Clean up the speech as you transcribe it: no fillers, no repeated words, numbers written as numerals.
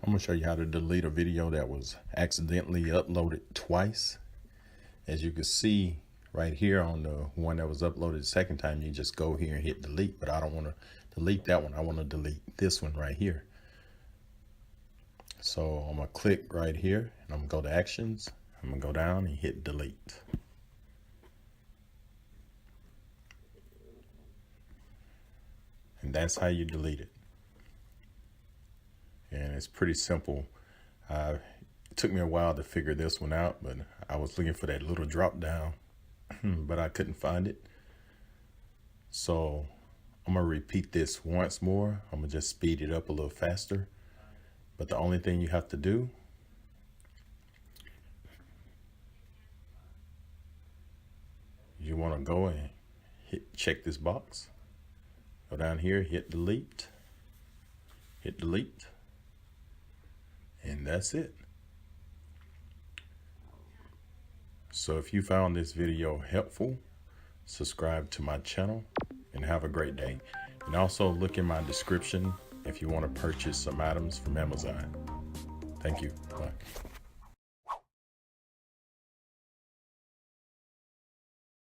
I'm gonna show you how to delete a video that was accidentally uploaded twice. As you can see right here on the one that was uploaded the second time, you just go here and hit delete, but I don't want to delete that one. I want to delete this one right here. So I'm gonna click right here and I'm gonna go to actions. I'm gonna go down and hit delete. And that's how you delete it. And it's pretty simple. It took me a while to figure this one out, but I was looking for that little drop down, but I couldn't find it. So I'm gonna repeat this once more. I'm gonna just speed it up a little faster. But the only thing you have to do is you wanna go and check this box. Go down here, hit delete, and that's it. So if you found this video helpful, subscribe to my channel and have a great day. And also look in my description if you want to purchase some items from Amazon. Thank you. Bye.